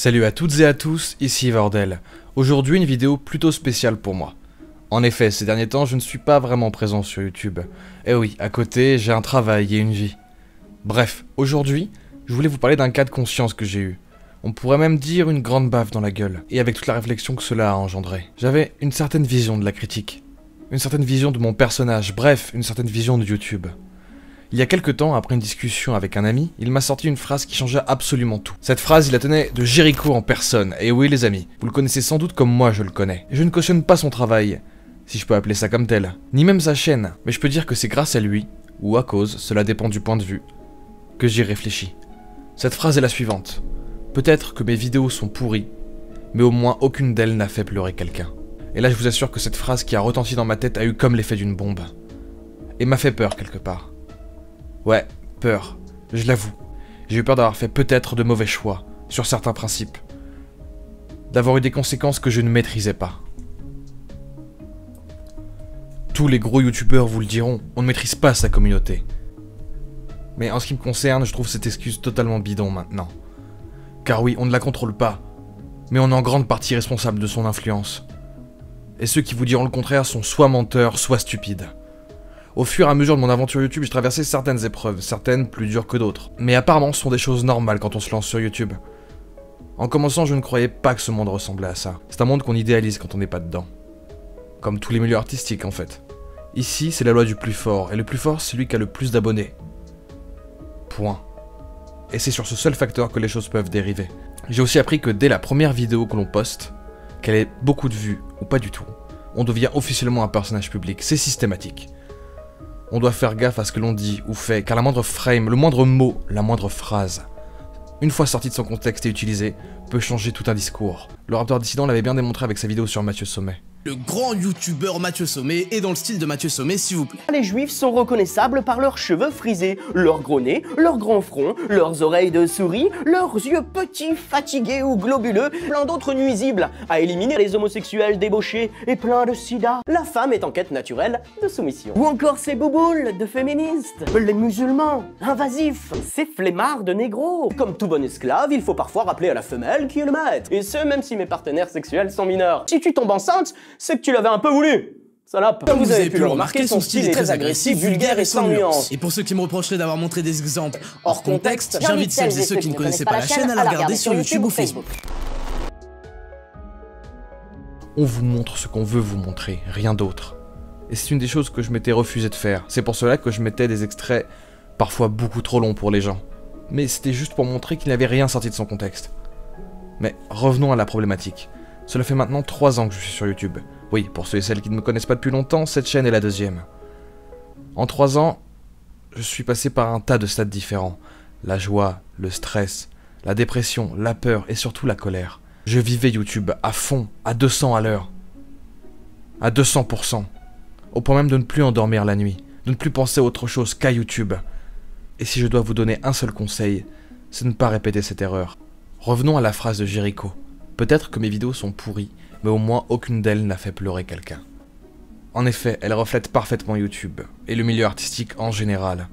Salut à toutes et à tous, ici Vordel. Aujourd'hui une vidéo plutôt spéciale pour moi. En effet, ces derniers temps je ne suis pas vraiment présent sur YouTube. Et oui, à côté j'ai un travail et une vie. Bref, aujourd'hui, je voulais vous parler d'un cas de conscience que j'ai eu. On pourrait même dire une grande baffe dans la gueule, et avec toute la réflexion que cela a engendré. J'avais une certaine vision de la critique. Une certaine vision de mon personnage, bref, une certaine vision de YouTube. Il y a quelques temps, après une discussion avec un ami, il m'a sorti une phrase qui changea absolument tout. Cette phrase, il la tenait de Jericho en personne, et oui les amis, vous le connaissez sans doute comme moi je le connais. Et je ne cautionne pas son travail, si je peux appeler ça comme tel, ni même sa chaîne, mais je peux dire que c'est grâce à lui, ou à cause, cela dépend du point de vue, que j'y réfléchis. Cette phrase est la suivante. Peut-être que mes vidéos sont pourries, mais au moins aucune d'elles n'a fait pleurer quelqu'un. Et là je vous assure que cette phrase qui a retenti dans ma tête a eu comme l'effet d'une bombe. Et m'a fait peur quelque part. Ouais, peur, je l'avoue. J'ai eu peur d'avoir fait peut-être de mauvais choix, sur certains principes. D'avoir eu des conséquences que je ne maîtrisais pas. Tous les gros youtubeurs vous le diront, on ne maîtrise pas sa communauté. Mais en ce qui me concerne, je trouve cette excuse totalement bidon maintenant. Car oui, on ne la contrôle pas, mais on est en grande partie responsable de son influence. Et ceux qui vous diront le contraire sont soit menteurs, soit stupides. Au fur et à mesure de mon aventure YouTube, j'ai traversé certaines épreuves, certaines plus dures que d'autres. Mais apparemment, ce sont des choses normales quand on se lance sur YouTube. En commençant, je ne croyais pas que ce monde ressemblait à ça. C'est un monde qu'on idéalise quand on n'est pas dedans. Comme tous les milieux artistiques en fait. Ici, c'est la loi du plus fort, et le plus fort, c'est celui qui a le plus d'abonnés. Point. Et c'est sur ce seul facteur que les choses peuvent dériver. J'ai aussi appris que dès la première vidéo que l'on poste, qu'elle ait beaucoup de vues, ou pas du tout, on devient officiellement un personnage public, c'est systématique. On doit faire gaffe à ce que l'on dit ou fait, car la moindre frame, le moindre mot, la moindre phrase, une fois sortie de son contexte et utilisée, peut changer tout un discours. Le Raptor Dissident l'avait bien démontré avec sa vidéo sur Mathieu Sommet. Le grand youtubeur Mathieu Sommet est dans le style de Mathieu Sommet, s'il vous plaît. Les juifs sont reconnaissables par leurs cheveux frisés, leur gros nez, leur grand front, leurs oreilles de souris, leurs yeux petits, fatigués ou globuleux, plein d'autres nuisibles à éliminer les homosexuels débauchés et plein de sida. La femme est en quête naturelle de soumission. Ou encore ces bouboules de féministes, les musulmans, invasifs, ces flemmards de négros. Comme tout bon esclave, il faut parfois rappeler à la femelle qui est le maître. Et ce, même si mes partenaires sexuels sont mineurs. Si tu tombes enceinte, c'est que tu l'avais un peu voulu, salope. Comme vous avez pu le remarquer, son style est très agressif, vulgaire et sans nuance. Et pour ceux qui me reprocheraient d'avoir montré des exemples hors contexte, j'invite celles et ceux qui ne connaissaient pas la chaîne à la regarder sur YouTube ou Facebook. On vous montre ce qu'on veut vous montrer, rien d'autre. Et c'est une des choses que je m'étais refusé de faire. C'est pour cela que je mettais des extraits parfois beaucoup trop longs pour les gens. Mais c'était juste pour montrer qu'il n'avait rien sorti de son contexte. Mais revenons à la problématique. Cela fait maintenant 3 ans que je suis sur YouTube. Oui, pour ceux et celles qui ne me connaissent pas depuis longtemps, cette chaîne est la deuxième. En 3 ans, je suis passé par un tas de stades différents. La joie, le stress, la dépression, la peur et surtout la colère. Je vivais YouTube à fond, à 200 à l'heure. À 200%. Au point même de ne plus endormir la nuit, de ne plus penser à autre chose qu'à YouTube. Et si je dois vous donner un seul conseil, c'est de ne pas répéter cette erreur. Revenons à la phrase de Jericho. Peut-être que mes vidéos sont pourries, mais au moins aucune d'elles n'a fait pleurer quelqu'un. En effet, elles reflètent parfaitement YouTube, et le milieu artistique en général.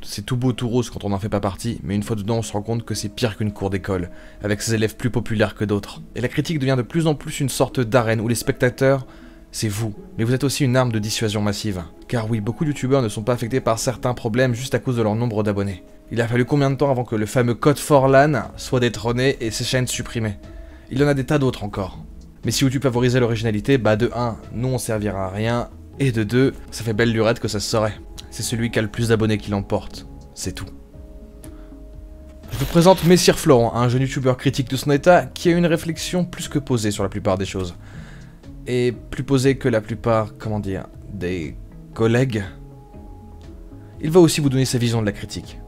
C'est tout beau tout rose quand on n'en fait pas partie, mais une fois dedans on se rend compte que c'est pire qu'une cour d'école, avec ses élèves plus populaires que d'autres. Et la critique devient de plus en plus une sorte d'arène où les spectateurs, c'est vous, mais vous êtes aussi une arme de dissuasion massive. Car oui, beaucoup de youtubeurs ne sont pas affectés par certains problèmes juste à cause de leur nombre d'abonnés. Il a fallu combien de temps avant que le fameux code for LAN soit détrôné et ses chaînes supprimées? Il y en a des tas d'autres encore. Mais si YouTube favorisait l'originalité, bah de 1, nous on servira à rien, et de 2, ça fait belle lurette que ça se saurait. C'est celui qui a le plus d'abonnés qui l'emporte, c'est tout. Je vous présente Messire Florent, un jeune youtubeur critique de son état qui a une réflexion plus que posée sur la plupart des choses. Et plus posée que la plupart, comment dire, des collègues. Il va aussi vous donner sa vision de la critique.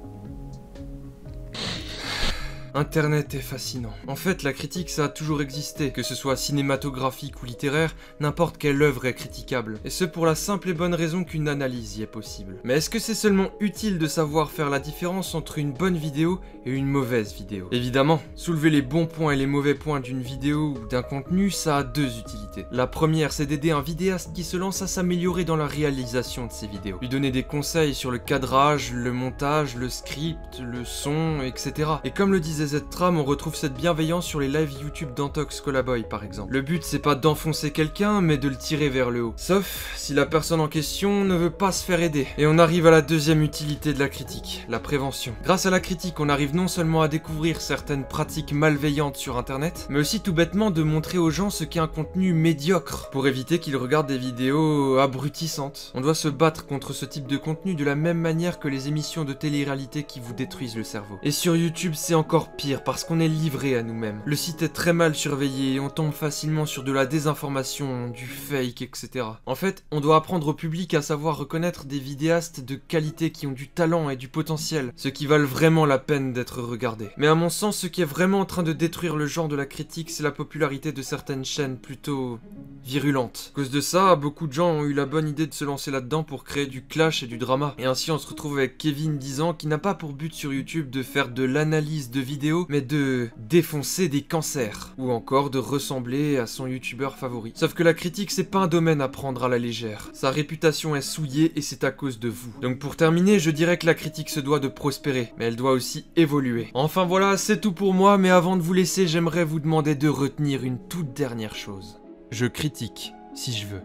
Internet est fascinant. En fait, la critique, ça a toujours existé. Que ce soit cinématographique ou littéraire, n'importe quelle œuvre est critiquable. Et ce pour la simple et bonne raison qu'une analyse y est possible. Mais est-ce que c'est seulement utile de savoir faire la différence entre une bonne vidéo et une mauvaise vidéo? Évidemment, soulever les bons points et les mauvais points d'une vidéo ou d'un contenu, ça a 2 utilités. La première, c'est d'aider un vidéaste qui se lance à s'améliorer dans la réalisation de ses vidéos. Lui donner des conseils sur le cadrage, le montage, le script, le son, etc. Et comme le disait DZ Tram, on retrouve cette bienveillance sur les lives YouTube d'Antox Colaboy par exemple. Le but c'est pas d'enfoncer quelqu'un, mais de le tirer vers le haut. Sauf si la personne en question ne veut pas se faire aider. Et on arrive à la deuxième utilité de la critique, la prévention. Grâce à la critique, on arrive non seulement à découvrir certaines pratiques malveillantes sur internet, mais aussi tout bêtement de montrer aux gens ce qu'est un contenu médiocre, pour éviter qu'ils regardent des vidéos abrutissantes. On doit se battre contre ce type de contenu de la même manière que les émissions de télé-réalité qui vous détruisent le cerveau. Et sur YouTube, c'est encore pire, parce qu'on est livré à nous-mêmes. Le site est très mal surveillé, et on tombe facilement sur de la désinformation, du fake, etc. En fait, on doit apprendre au public à savoir reconnaître des vidéastes de qualité qui ont du talent et du potentiel, ceux qui valent vraiment la peine d'être regardés. Mais à mon sens, ce qui est vraiment en train de détruire le genre de la critique, c'est la popularité de certaines chaînes plutôt virulentes. À cause de ça, beaucoup de gens ont eu la bonne idée de se lancer là-dedans pour créer du clash et du drama. Et ainsi, on se retrouve avec Kevin 10 ans qui n'a pas pour but sur YouTube de faire de l'analyse de vidéos, mais de défoncer des cancers. Ou encore de ressembler à son youtubeur favori. Sauf que la critique, c'est pas un domaine à prendre à la légère. Sa réputation est souillée et c'est à cause de vous. Donc pour terminer, je dirais que la critique se doit de prospérer, mais elle doit aussi évoluer. Enfin voilà, c'est tout pour moi, mais avant de vous laisser, j'aimerais vous demander de retenir une toute dernière chose. Je critique, si je veux.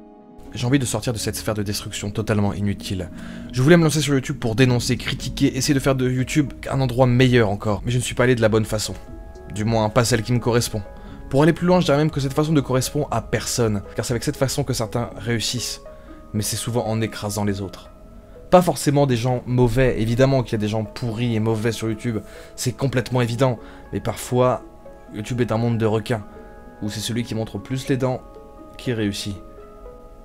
J'ai envie de sortir de cette sphère de destruction totalement inutile. Je voulais me lancer sur YouTube pour dénoncer, critiquer, essayer de faire de YouTube un endroit meilleur encore, mais je ne suis pas allé de la bonne façon. Du moins, pas celle qui me correspond. Pour aller plus loin, je dirais même que cette façon ne correspond à personne, car c'est avec cette façon que certains réussissent, mais c'est souvent en écrasant les autres. Pas forcément des gens mauvais, évidemment qu'il y a des gens pourris et mauvais sur YouTube, c'est complètement évident, mais parfois, YouTube est un monde de requins, où c'est celui qui montre plus les dents qui réussit.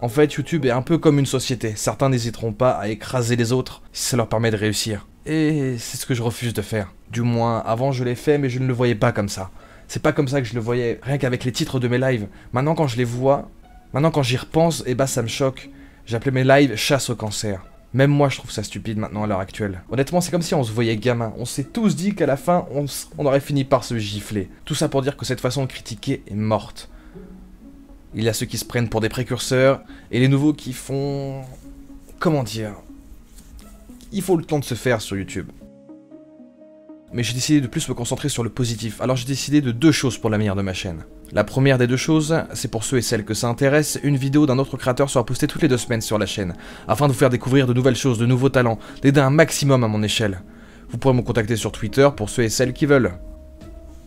En fait, YouTube est un peu comme une société, certains n'hésiteront pas à écraser les autres si ça leur permet de réussir. Et c'est ce que je refuse de faire. Du moins, avant je l'ai fait, mais je ne le voyais pas comme ça. C'est pas comme ça que je le voyais, rien qu'avec les titres de mes lives. Maintenant quand je les vois, maintenant quand j'y repense, eh bah ça me choque. J'appelais mes lives « chasse au cancer ». Même moi je trouve ça stupide maintenant à l'heure actuelle. Honnêtement c'est comme si on se voyait gamin, on s'est tous dit qu'à la fin on aurait fini par se gifler. Tout ça pour dire que cette façon de critiquer est morte. Il y a ceux qui se prennent pour des précurseurs, et les nouveaux qui font... comment dire... il faut le temps de se faire sur YouTube. Mais j'ai décidé de plus me concentrer sur le positif, alors j'ai décidé de 2 choses pour l'avenir de ma chaîne. La première des 2 choses, c'est pour ceux et celles que ça intéresse, une vidéo d'un autre créateur sera postée toutes les 2 semaines sur la chaîne, afin de vous faire découvrir de nouvelles choses, de nouveaux talents, d'aider un maximum à mon échelle. Vous pourrez me contacter sur Twitter pour ceux et celles qui veulent.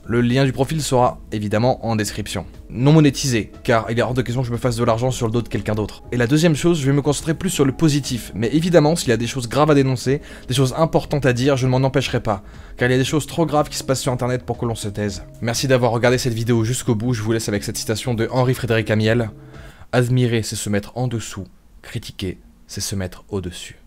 Le lien du profil sera évidemment en description. Non monétisé, car il est hors de question que je me fasse de l'argent sur le dos de quelqu'un d'autre. Et la deuxième chose, je vais me concentrer plus sur le positif. Mais évidemment, s'il y a des choses graves à dénoncer, des choses importantes à dire, je ne m'en empêcherai pas. Car il y a des choses trop graves qui se passent sur internet pour que l'on se taise. Merci d'avoir regardé cette vidéo jusqu'au bout, je vous laisse avec cette citation de Henri-Frédéric Amiel. Admirer, c'est se mettre en dessous. Critiquer, c'est se mettre au-dessus.